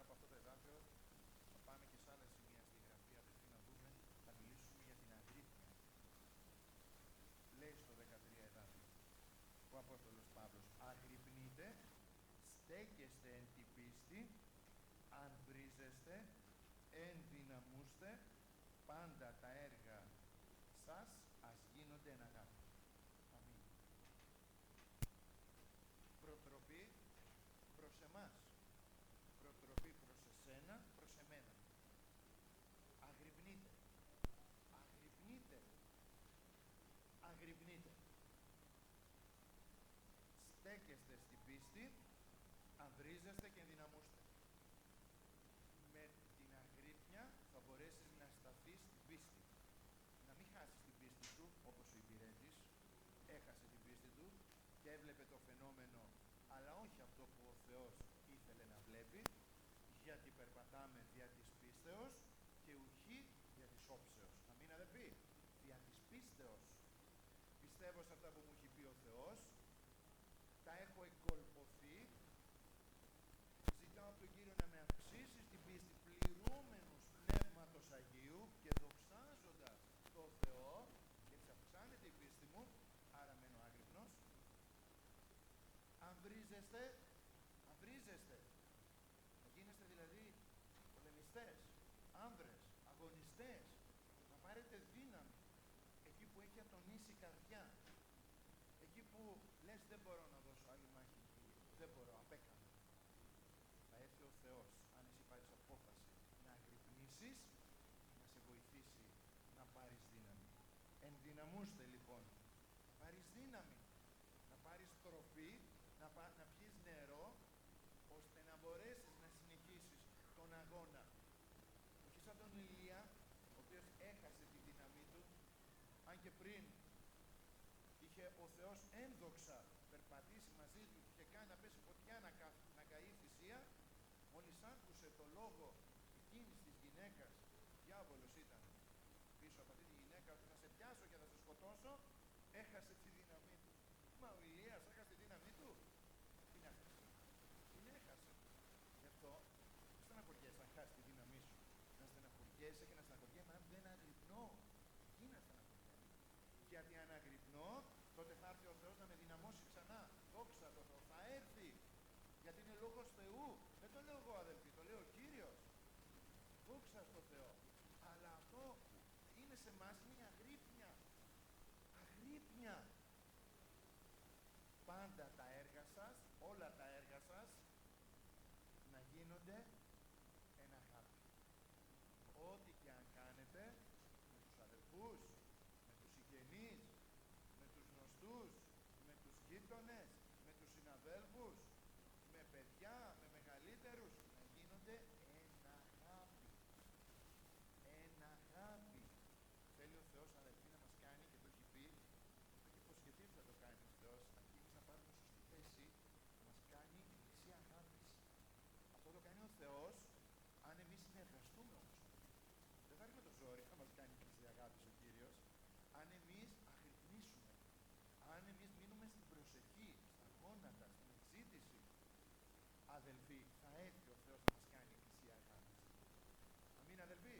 από αυτό το εδάφιο θα πάμε και σε άλλα σημεία στη Γραφή, αδελφοί, να δούμε, θα μιλήσουμε για την αγρύπνια. Λέει στο 13 εδάφιο ο Απόστολος Παύλος, αγρυπνείτε, στέκεστε εν τη πίστη, αν βρίζεστε, ενδυναμούστε, πάντα τα έργα σας ας γίνονται εν αγάπη. Αμήν. Προτροπή προς εμάς, προτροπή προς εσένα, προς εμένα. Αγρυπνείτε, αγρυπνείτε, αγρυπνείτε. Στέκεστε στην πίστη, αν βρίζεστε και ενδυναμούστε. Με την αγρύπνια θα μπορέσεις να σταθείς στην πίστη. Να μην χάσεις την πίστη σου, όπως ο υπηρέτης έχασε την πίστη του και έβλεπε το φαινόμενο, αλλά όχι αυτό που ο Θεός ήθελε να βλέπει, γιατί περπατάμε δια της πίστεως και ουχή δια της όψεως. Αμήν, αδελφοί, δια της πίστεως. Πιστεύω σε αυτά που μου έχει πει ο Θεός, τα έχω εγκολποθεί, ζητάω από τον Κύριο να με αυξήσει στην πίστη, πληρούμενος Πνεύματος Αγίου και δοξάζοντας το Θεό, γιατί αυξάνεται η πίστη μου, άρα μένω άγρυπνος. Αν βρίζεστε, αν βρίζεστε, θα γίνεστε δηλαδή πολεμιστές, άνδρες, αγωνιστές, να πάρετε δύναμη εκεί που έχει ατονίσει η καρδιά, εκεί που λες δεν μπορώ να δώσω άλλη μάχη, δεν μπορώ, απέκανα. Θα έρθει ο Θεός, αν εσύ πάρεις απόφαση να αγρυπνήσεις, να σε βοηθήσει να πάρεις δύναμη. Ενδυναμούστε λοιπόν, να πάρεις δύναμη, να πάρεις τροφή, να πιείς νερό, ώστε να μπορέσεις να συνεχίσεις τον αγώνα. Όχι σαν τον Ηλία, ο οποίος έχασε τη δύναμή του, αν και πριν είχε ο Θεός ένδοξα περπατήσει μαζί του και κάνει να πέσει φωτιά να καεί θυσία, μόλις άκουσε το λόγο εκείνης της γυναίκας, διάβολος ήταν πίσω από αυτή τη γυναίκα, ότι θα σε πιάσω και θα σε σκοτώσω, έχασε τη δύναμή του. Μα ο Ηλίας έχασε τη δύναμή του. Την έχασε. Την έχασε. Γι' αυτό μην στεναχωριέσαι αν χάσει τη δύναμή σου. Να στεναχωριέσαι και να στεναχωριέμαι αν δεν αγρυπνώ. Εκεί να στεναχωριέμαι. Γιατί αν αγρυπνώ, τότε θα έρθει ο Θεός να με δυναμώσει ξανά. Δόξα τω Θεώ, θα έρθει. Γιατί είναι λόγος Θεού. Δεν το λέω εγώ, αδελφοί, το λέει ο Κύριος. Δόξα στο Θεό. Αλλά αυτό είναι σε εμάς, είναι η αγρύπνια. Αγρύπνια. Πάντα τα έργα σας, όλα τα έργα σας, να γίνονται εν αγάπη. Ό,τι και αν κάνετε, με τους αδελφούς, με τους συγγενείς, με τους γνωστούς, με τους γείτονες, με τους συναδέλφους, με παιδιά, με μεγαλύτερους, να γίνονται εν αγάπη. Εν αγάπη. Θέλει ο Θεός, αδελφοί, να μας κάνει, και το έχει πει, το έχει υποσχεθεί ότι θα το κάνει ο Θεός, αρκεί εμείς να πάρουμε σωστή θέση, να μας κάνει εκκλησία αγάπης. Αυτό το κάνει ο Θεός, αν εμείς συνεργαστούμε όμως. Δεν θα έρθει με το ζόρι να μας κάνει εκκλησία αγάπης ο Κύριος, αν εμείς αγρυπνήσουμε, αν εμείς μείνουμε στην προσευχή, στα γόνατα, στην εξήτηση, αδελφοί, θα έρθει ο Θεός να μας κάνει εκκλησία αγάπης. Αμήν, αδελφοί.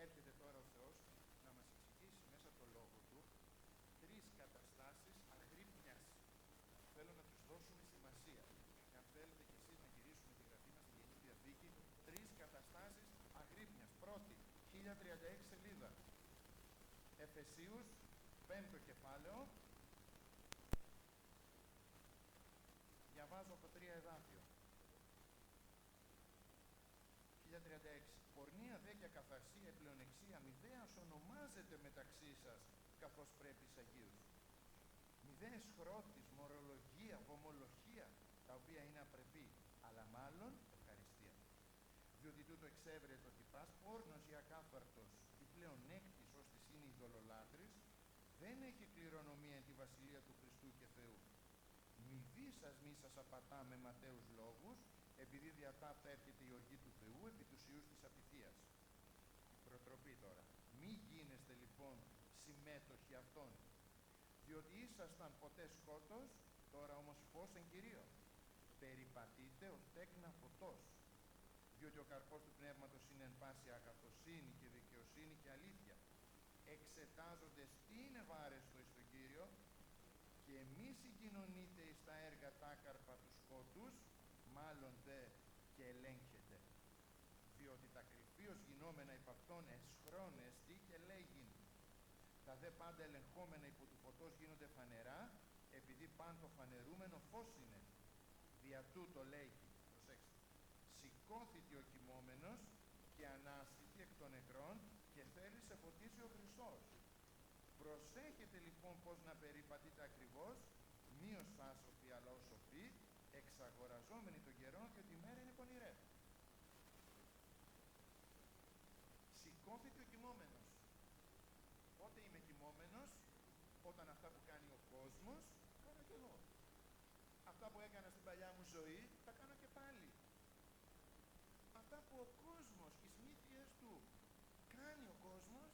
Έρχεται τώρα ο Θεός να μας εξηγήσει μέσα από το Λόγο Του τρεις καταστάσεις αγρύπνιας. Θέλω να τους δώσουμε σημασία. Και αν θέλετε κι εσείς να γυρίσουμε τη γραφή μας στην Καινή Διαθήκη, τρεις καταστάσεις αγρύπνιας. Πρώτη, 1036 σελίδα. Εφεσίους, 5ο κεφάλαιο. Διαβάζω από 3 εδάφιο. 1036. Πορνεία δε και ακαθαρσία, πλεονεξία, μηδέας ονομάζεται μεταξύ σας, καθώς πρέπει εις Αγίους. Μηδέας χρώτης, μορολογία, βομολογία, τα οποία είναι απρεπή, αλλά μάλλον ευχαριστία. Διότι τούτο εξέβρεται ότι πας πόρνος ή ακάθαρτος ή πλεονέκτης ως της είναι ειδωλολάτρης, δεν έχει κληρονομία εν τη βασιλεία του Χριστού και Θεού. Μη σας απατά με ματαίους λόγους, επειδή δια ταύτα έρχεται η οργή του Θεού επί τους ιούς της απειθίας. Η προτροπή τώρα. Μη γίνεστε λοιπόν συμμέτοχοι αυτών, διότι ήσασταν ποτέ σκότος, τώρα όμως φως εν Κυρίω. περιπατείτε ως τέκνα φωτός, διότι ο καρπός του πνεύματος είναι εν πάση αγαθοσύνη και δικαιοσύνη και αλήθεια, εξετάζοντες τι είναι βάρεστο εις τον Κύριο, και μη συγκοινωνείτε εις τα έργα τάκαρπα του σκότους, μάλλον δε και ελέγχετε, διότι τα κρυφίως γινόμενα υπ' αυτόν εσχρόνεστη και λέγειν, τα δε πάντα ελεγχόμενα υπό του φωτός γίνονται φανερά, επειδή πάντο φανερούμενο φως είναι. Δια τούτο λέγει, προσέξτε, σηκώθητη ο κοιμόμενος και ανάστητη εκ των νεκρών και θέλει σε φωτίσει ο Χριστός. Προσέχετε λοιπόν πως να περιπατείτε ακριβώς, μη ως άσοφοι αλλά ως σοφοί, εξαγοραζόμενοι τον καιρό, διότι η μέρα είναι πονηρέα. Σηκώθητε ο κοιμόμενος. Πότε είμαι κοιμόμενος? Όταν αυτά που κάνει ο κόσμος, κάνω και εγώ. Αυτά που έκανα στην παλιά μου ζωή, τα κάνω και πάλι. Αυτά που ο κόσμος, οι συνήθειες του, κάνει ο κόσμος,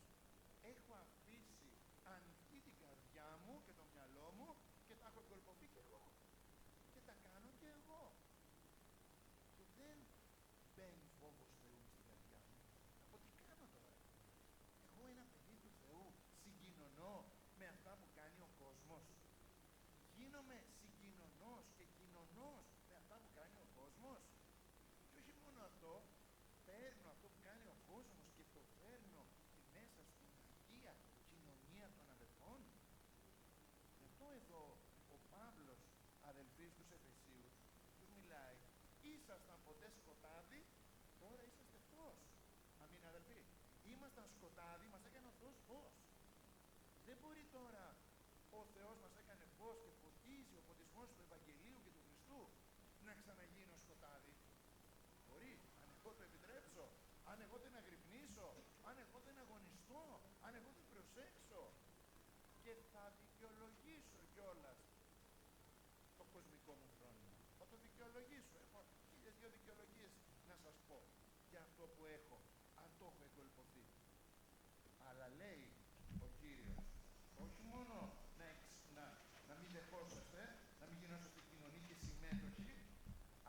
έχω αφήσει ανοιχτή την καρδιά μου και το μυαλό μου και τα έχω εγκολπωθεί και εγώ. Και τα κάνω και εγώ. Και δεν μπαίνει φόβος Θεού στην καρδιά μου. Από τι κάνω τώρα? Εγώ ένα παιδί του Θεού συγκοινωνώ με αυτά που κάνει ο κόσμος? Γίνομαι συγκοινωνός και κοινωνός με αυτά που κάνει ο κόσμος? Και όχι μόνο αυτό, παίρνω αυτό που κάνει ο κόσμος και το φέρνω μέσα στην Αγία κοινωνία των αδελφών. Γι' αυτό εδώ ο Παύλος, αδελφοί στους Εφεσίους, τους μιλάει, ήσασταν ποτέ σκοτάδι, τώρα είσαστε φως. Αμήν αδελφοί. Ήμασταν σκοτάδι, μας έκανε ο Θεός φως. Δεν μπορεί τώρα ο Θεός μας έκανε φως και φωτίζει, ο φωτισμός του Ευαγγελίου και του Χριστού, να ξαναγίνω σκοτάδι. Μπορεί, αν εγώ το επιτρέψω, αν εγώ δεν αγρυπνήσω, αν εγώ δεν αγωνιστώ, αν εγώ δεν προσέξω, και θα δικαιολογήσω κιόλας το κοσμικό μου φρόνημα. Θα το δικαιολογήσω. Έχω 1002 δικαιολογίες να σας πω για αυτό που έχω, αν το έχω εγκολπωθεί. Αλλά λέει ο Κύριος, όχι μόνο να μην δεχόσαστε, να μην γινόσαστε κοινωνοί και συμμέτοχοι,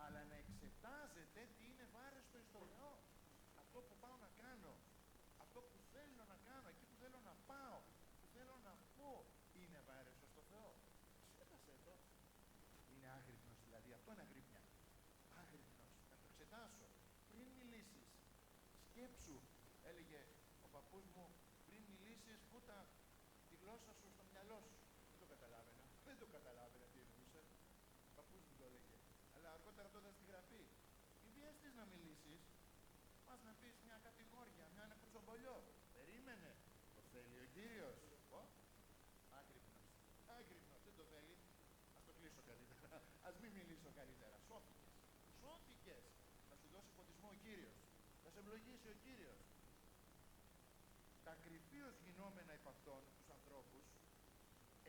αλλά να εξετάζετε τι είναι βάρεστο εις τον Θεό. Αυτό που πάω να κάνω, αυτό που θέλω να κάνω, εκεί που θέλω να πάω, που θέλω να πω, είναι βάρεστο στο Θεό. Εξέτασε το. Είναι άγρυπνος δηλαδή, αυτό είναι αγρύπνια. Άγρυπνος, να το εξετάσω. Πριν μιλήσεις, σκέψου, έλεγε ο παππούς μου, πριν μιλήσεις, φούτα τη γλώσσα σου στο μυαλό σου. Δεν το καταλάβαινα. Δεν το καταλάβαινα τι εννοούσε. Ο παππούς μου το έλεγε. Αλλά αργότερα τότε στη γραφή. Μην βιαστείς να μιλήσεις. Πας να πεις μια κατηγόρια, ένα κουτσομπολιό. Περίμενε. Το θέλει ο Κύριος. Άγρυπνος. Άγρυπνος. Δεν το θέλει. Ας το κλείσω καλύτερα. Ας μην μιλήσω καλύτερα. Σώθηκες. Σώθηκες. Θα σου δώσει φωτισμό ο Κύριος. Θα σε ευλογήσει ο Κύριος. Τα κρυφίως γινόμενα υπ' αυτών τους ανθρώπους,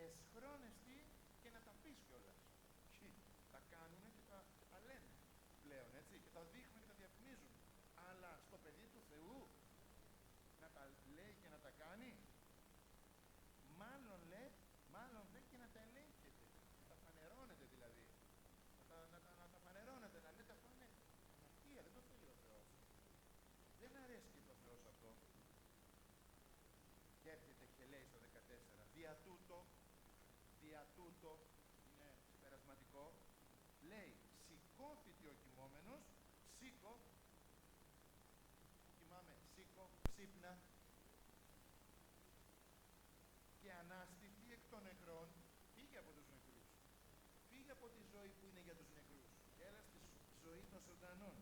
εσχρόνεστη, και να τα πεις κιόλας. Τα κάνουν και τα λένε πλέον, έτσι, και τα δείχνουν και τα διαφημίζουν. Αλλά στο παιδί του Θεού να τα λέει και να τα κάνει, μάλλον λέει, μάλλον δεν, και να τα ελέγχεται. Να τα φανερώνετε δηλαδή. Να τα φανερώνετε, να λέτε αυτό είναι αμαρτία, δεν το θέλει ο Θεός. Δεν αρέσει το Θεός αυτό. Και έρχεται και λέει στο 14, δια τούτο, είναι συμπερασματικό, λέει, σηκώθητη ο κοιμόμενος, σήκω, κοιμάμαι, σήκω, ξύπνα, και ανάστητη εκ των νεκρών, φύγε από τους νεκρούς. Φύγε από τη ζωή που είναι για τους νεκρούς. Έλα στη ζωή των ζωντανών.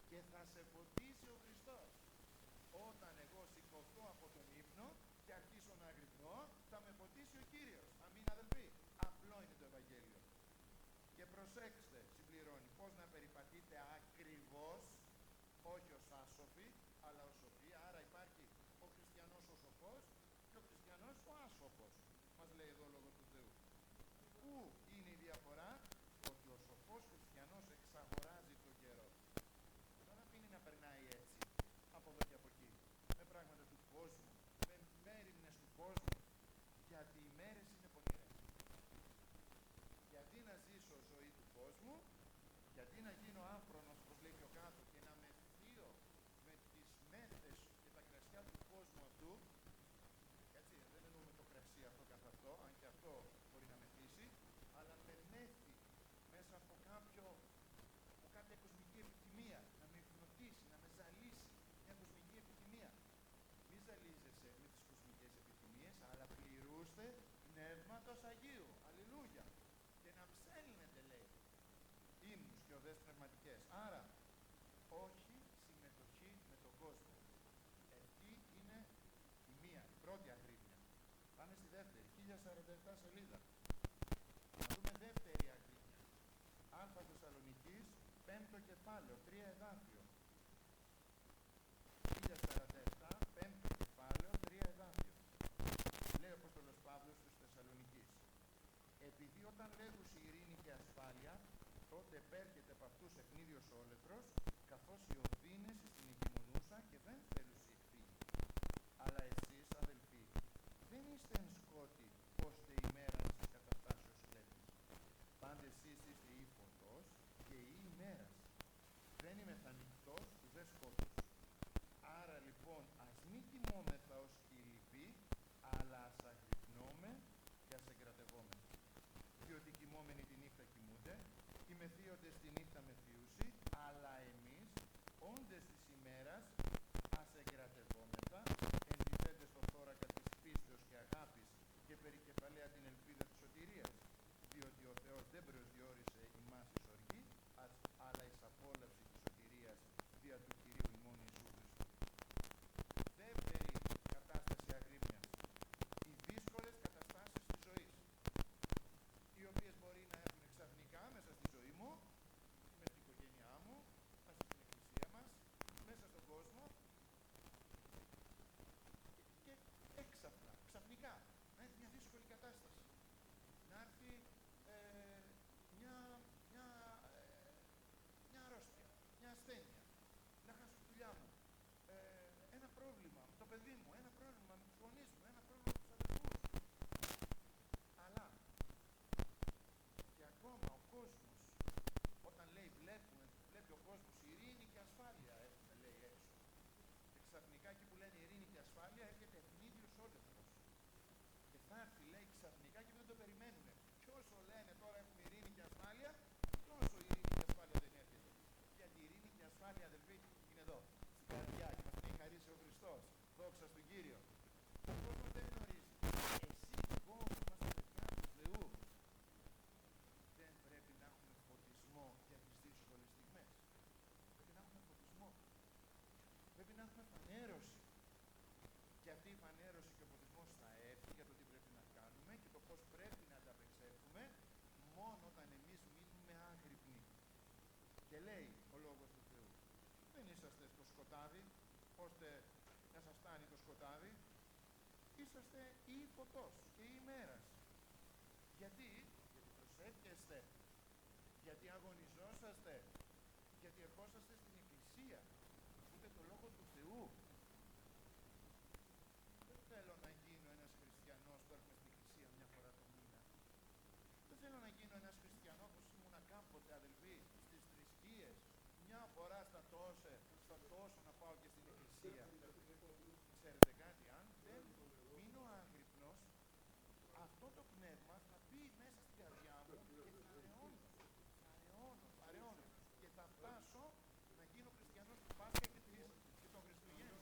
Και θα σε φωτίσει ο Χριστός. Όταν εγώ σηκωθώ από τον ύπνο και αρχίσω να αγρυπνώ, θα με φωτίσει ο Κύριος. Αμήν αδελφοί. Απλό είναι το Ευαγγέλιο. Και προσέξτε, συμπληρώνει, πώς να περιπατείτε ακριβώς, όχι ως άσοφοι, αλλά ως σοφοί. Άρα υπάρχει ο χριστιανός ο σοφός και ο χριστιανός ο άσοφος. Μας λέει εδώ ο Λόγος του Θεού. Πού είναι η διαφορά? Ότι ο σοφός χριστιανός εξαγοράζει τον καιρό. Δεν αφήνει να περνάει έτσι, από εδώ και από εκεί, με πράγματα του κόσμου, με μέριμνες του κόσμου, γιατί οι μέρες είναι πονηρές. Γιατί να ζήσω ζωή του κόσμου Γιατί να γίνω άφρονος, όπως λέει πιο κάτω, και να μεθύω με τις μέθες και τα κρασιά του κόσμου αυτού, έτσι, δεν εννοούμε το κρασί αυτό καθ' αυτό, αν και αυτό μπορεί να μεθύσει, αλλά με μέθη μέσα από κάποια κοσμική επιθυμία, να με υπνοτίσει, να με ζαλίσει, μια κοσμική επιθυμία. Μη ζαλίζεσαι με τις κοσμικές επιθυμίες, αλλά πληρούστε Πνεύματος Αγίου. Αλληλούια. Και να ψέλνετε, λέει, ύμνους και οδές πνευματικές. Άρα, όχι συμμετοχή με τον κόσμο. Αυτή είναι η πρώτη αγρύπνια. Πάμε στη δεύτερη, 1047 σελίδα. Να δούμε δεύτερη αγρύπνια. Α Θεσσαλονικής, 5ο κεφάλαιο, 3 εδάφιο. 1047, 5ο κεφάλαιο, 3 εδάφιο. Λέει ο Απόστολος Παύλος στους Θεσσαλονικείς. Επειδή όταν λέγουσι ειρήνη και ασφάλεια, τότε επέρχεται από αυτούς ευνίδιος όλεθρος, καθώς οι οδύνες στην εγκυμονούσα και δεν θέλουσι εκφύγει. Αλλά εσείς, αδελφοί, δεν είστε εν σκότη, ώστε ημέρας της καταστάσεως κλέπτης. Πάντες εσείς είστε ή φωτός και ή ημέρας. Δεν είμαι θανικτός ουδέ σκότους. Άρα λοιπόν ας μη κοιμόμεθα ως κυλιποί, αλλά ας αγρυπνώμε και ας εγκρατευόμεν. Διότι οι κοιμόμενοι τη νύχτα κοιμούνται, οι μεθύοντες τη νύχτα μεθύουσι, αλλά εμείς, όντες της ημέρας, ας εγκρατευόμεθα, εντιθέντες στο θώρακα της πίστεως και αγάπης και περικεφαλαία την ελπίδα της σωτηρίας. Διότι ο Θεός δεν προσδιορίσε ημάς εις οργή, αλλά εις απόλαυση της σωτηρίας δια του Κυρίου ημών Ιησού Χριστού. Δεύτερη κατάσταση αγρύπνιας. Οι δύσκολες καταστάσεις της ζωής, οι οποίες μπορεί να έχουν ξαφνικά μέσα στη ζωή μου, με την οικογένειά μου, μέσα στην εκκλησία μας, μέσα στον κόσμο και έξαφνα, ξαφνικά, να έρθει μια δύσκολη κατάσταση. Να έρθει μια αρρώστια, μια ασθένεια, να χάσω τη δουλειά μου, ένα πρόβλημα με το παιδί μου, ένα πρόβλημα με τους γονείς μου, ένα πρόβλημα με τους αδελφούς μου. Αλλά και ακόμα ο κόσμος, όταν λέει βλέπει ο κόσμος ειρήνη και ασφάλεια έχουμε, λέει έξω. Και ξαφνικά εκεί που λένε ειρήνη και ασφάλεια έρχεται ευνίδιος όλεθρος. Και θα έρθει, λέει, ξαφνικά και δεν το περιμένουνε. Και όσο λένε τώρα έχουμε ειρήνη και ασφάλεια, τόσο ειρήνη και ασφάλεια δεν έρχεται. Γιατί η ειρήνη και ασφάλεια, αδελφοί, είναι εδώ, στην καρδιά και μας την έχει χαρίσει ο Χριστός. Δόξα στον Κύριο. Ο κόσμος δεν γνωρίζει. Εσύ και εγώ που είμαστε παιδιά του Θεού, δεν πρέπει να έχουμε φωτισμό για τις δύσκολες στιγμές. Πρέπει να έχουμε φωτισμό. Πρέπει να έχουμε φανέρωση. Και αυτή η φανέρωση και ο φωτισμός θα έρθει για το τι πρέπει να κάνουμε και το πώς πρέπει να ανταπεξέλθουμε μόνο όταν εμείς μείνουμε άγρυπνοι. Και λέει ο Λόγος του Θεού, δεν είσαστε στο σκοτάδι, ώστε να σας φτάνει το σκοτάδι, είσαστε ή φωτός και ή ημέρας. Γιατί προσεύχεστε, γιατί αγωνιζόσαστε, γιατί ερχόσαστε στην Εκκλησία, ακούτε το Λόγο του Θεού. Δεν θέλω να γίνω ένας χριστιανός που έρχομαι στην Εκκλησία μια φορά το μήνα. Δεν θέλω να γίνω ένας χριστιανός όπως ήμουνα κάποτε, αδελφοί, στις θρησκείες. Μια φορά στα τόσο να πάω και στην Εκκλησία. Ξέρετε κάτι, αν δεν μείνω άγρυπνος, αυτό το πνεύμα θα μπει μέσα στην καρδιά μου και θα αραιώνω. Και θα φτάσω να γίνω χριστιανός του Πάσχα και των Χριστουγέννων.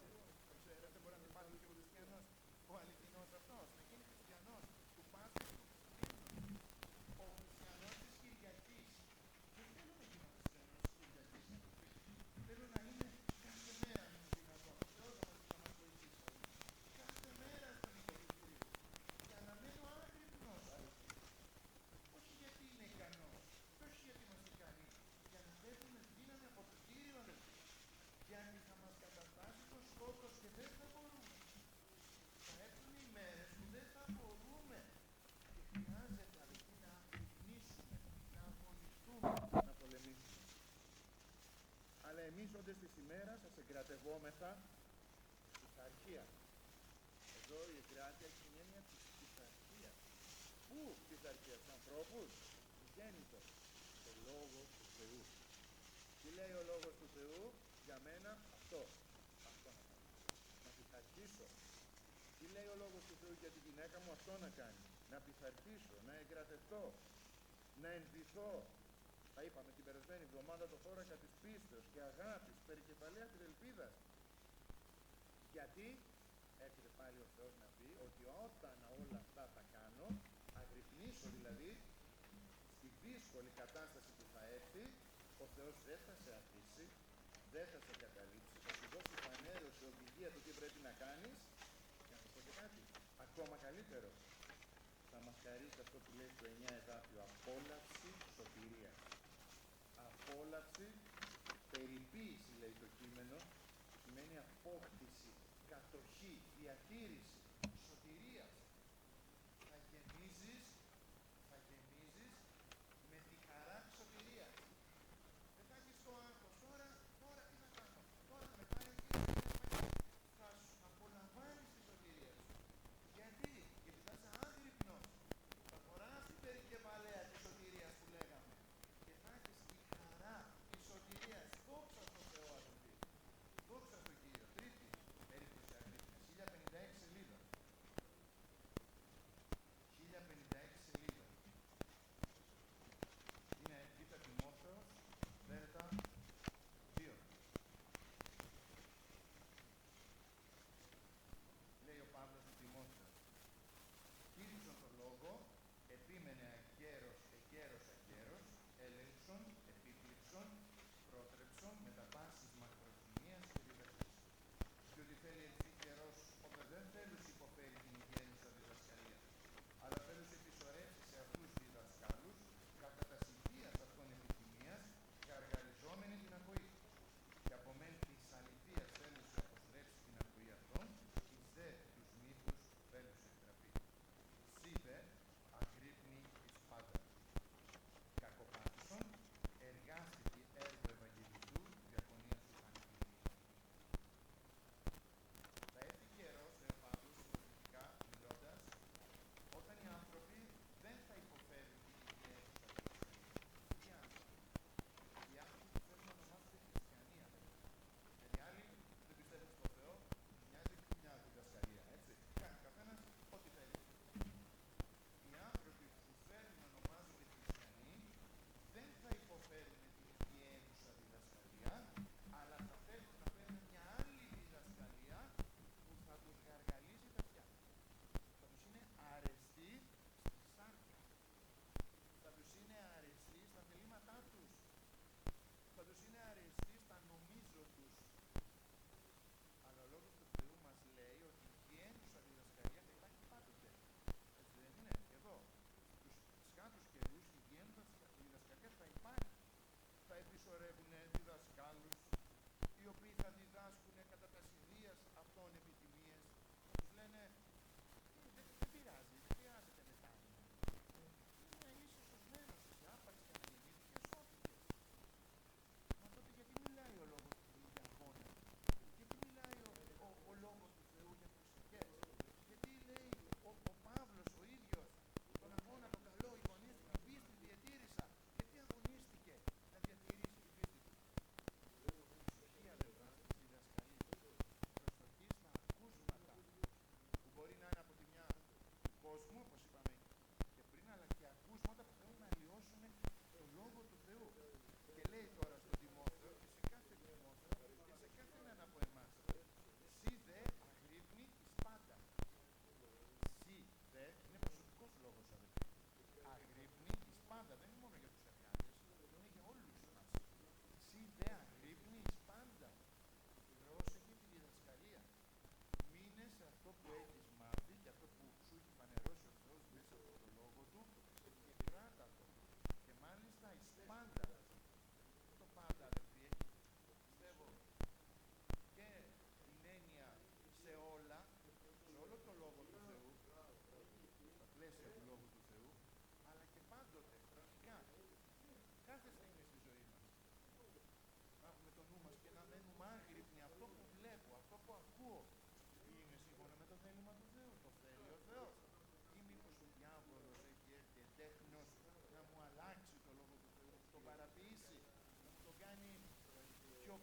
Ξέρετε, μπορεί να υπάρχει και ο χριστιανός, ο αληθινός αυτός, να γίνει χριστιανός του Πάσχα και των Χριστουγέννων. Ο χριστιανός της Κυριακής. Δεν θέλω να γίνω χριστιανός της Κυριακής. Θέλω να είναι κάθε μέρα με τον δυνατόν. Ο Θεός να μας βοηθήσει. Κάθε μέρα στον οίκο του Κυρίου. Για να μένω άγρυπνος. Όχι γιατί είναι ικανός. Και όχι γιατί μας ικανεί. Για να παίρνουμε δύναμη από τον Κύριο, αδελφοί. Γιατί θα μας καταστάσει το σκότος και δεν θα μπορούμε. Θα έρθουν οι μέρες που δεν θα μπορούμε. Και χρειάζεται, αδελφοί, να αγρυπνήσουμε, να αγωνιστούμε, να πολεμήσουμε. Αλλά εμείς όντες της ημέρας ας εγκρατευόμεθα πειθαρχία. Εδώ η εγκράτεια έχει την έννοια της πειθαρχίας. Πού πειθαρχία? Στους ανθρώπους? Γέννητο. Το Λόγο του Θεού. λέει ο Λόγος του Θεού για μένα? Αυτό. Αυτό να κάνω. Να πειθαρχήσω. Τι λέει ο Λόγος του Θεού για τη γυναίκα μου? Αυτό να κάνει. Να πειθαρχήσω, να εγκρατευτώ, να ενδυθώ. Τα είπαμε την περασμένη εβδομάδα, το θώρακα της πίστεως και αγάπης, περικεφαλαία της ελπίδας. Γιατί έρχεται πάλι ο Θεός να πει ότι όταν όλα αυτά τα κάνω, αγρυπνήσω δηλαδή, στη δύσκολη κατάσταση που θα έρθει, ο Θεός δεν θα σε αφήσει, δεν θα σε καταλήψει, θα σου δώσει φανέρωση, οδηγία του τι πρέπει να κάνεις, και να σου πω και κάτι, ακόμα καλύτερο, θα μας χαρίσει αυτό που λέει στο 9 εδάφιο, απόλαυση σωτηρίας. Απόλαυση, περιποίηση λέει το κείμενο, σημαίνει απόκτηση, κατοχή, διατήρηση, σωτηρίας. Θα γεμίζεις με τη χαρά της σωτηρίας. Δεν θα έχεις το άγχος. Τώρα τι θα κάνω? Τώρα θα με πάρει ο Κύριος. Θα σου απολαμβάνεις τη σωτηρία σου. Γιατί θα είσαι άγρυπνος. Θα φοράς την περικεφαλαία της σωτηρίας που λέγαμε. Και θα έχεις τη χαρά της σωτηρίας. Δόξα στον Θεό, αδελφοί. Δόξα στον Κύριο. Τρίτη περίπτωση αγρύπνης, 1056 σελίδα.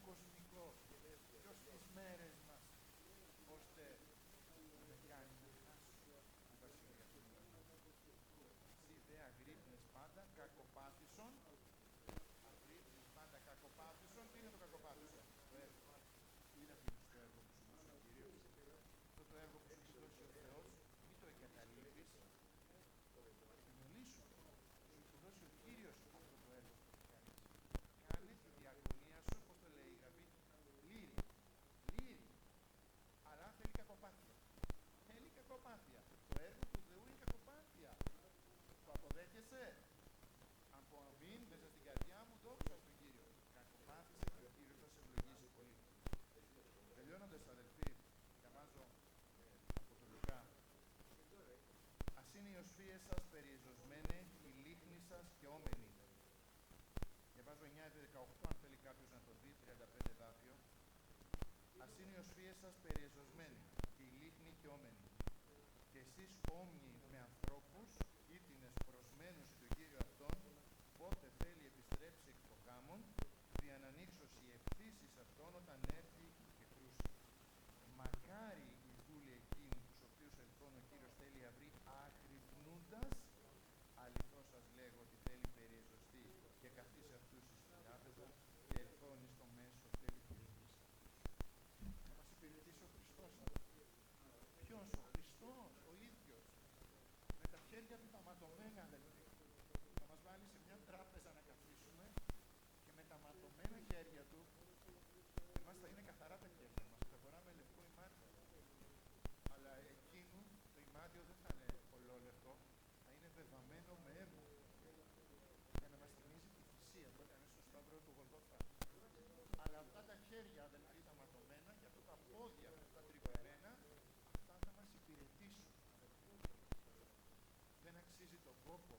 κοσμικό ποιος στις μέρες μας, ώστε να με κάνει να χάσω τη βασιλεία του ουρανού. Εσύ δε αγρύπνες πάντα κακοπάθησον, αγρύπνες πάντα κακοπάθησον. Τι είναι το κακοπάθησον? Το έργο. Είναι αφήνεις το έργο που σου δώσει ο Κύριος. Αυτό το έργο που σου έχει δώσει ο Θεός, μην το εγκαταλείπεις. Επιμελήσου. Σου έχει δώσει ο Κύριος αυτό το έργο που θα κάνεις. Κάνε τη διακονία σου, πώς το λέει η Γραφή, πλήρη. Πλήρη. Αλλά θέλει κακοπάθεια. Θέλει κακοπάθεια. Το έργο του Θεού είναι κακοπάθεια. Το αποδέχεσαι? Από αμήν μέσα στην καρδιά μου, δόξα στον Κύριο. Κακοπάθησε και ο Κύριος θα σε ευλογήσει πολύ. Τελειώνοντας, αδελφοί, διαβάζω από το Λουκά. Ας είναι οι οσφύες σας περιεζωσμένοι, η λίχνη σας και όμενοι. Διαβάζω 9-18, αν θέλει κάποιος να το δει, 35 δάφιο. Ας είναι οι οσφύες σας περιεζωσμένοι, και η λίχνη και όμενοι. Και εσείς όμοιοι με ανθρώπους, ήτινες προσμένους στον Κύριο αυτόν, πότε θέλει επιστρέψει εκ των γάμων, δια να ανοίξως οι ευθύσεις αυτών όταν έρθει και κρούσει. Μακάρι οι δούλοι εκείνοι τους οποίους ελθόν ο Κύριος θέλει αυρή αγρυπνούντας, αληθώς σας λέγω ότι θέλει περιεζωστεί και καθίσει αυτούς εις την τράπεζα και ελθόν εις το μέσο θέλει περιεζωστεί. Θα μας υπηρετήσει ο Χριστός. Ποιος? Ο Χριστός, ο ίδιος, με τα χέρια του τα ματωμένα, αδελφοί. Θα μας βάλει σε μια τράπεζα να καθίσουμε και με τα ματωμένα χέρια του, εμάς θα είναι καθαρά τα χέρια μας, θα φοράμε λευκό ημάτιο. Αλλά εκείνου το ημάτιο δεν θα είναι ολόλευκο, θα είναι βεβαμένο με αίμα. Για να μας θυμίζει τη θυσία που έκανε στο Σταυρό του Γολγοθά. Αλλά αυτά τα χέρια, αδελφοί, τα ματωμένα, και αυτά τα πόδια, αυτά τα τρυπερένα, αυτά θα μας υπηρετήσουν. Δεν αξίζει τον κόπο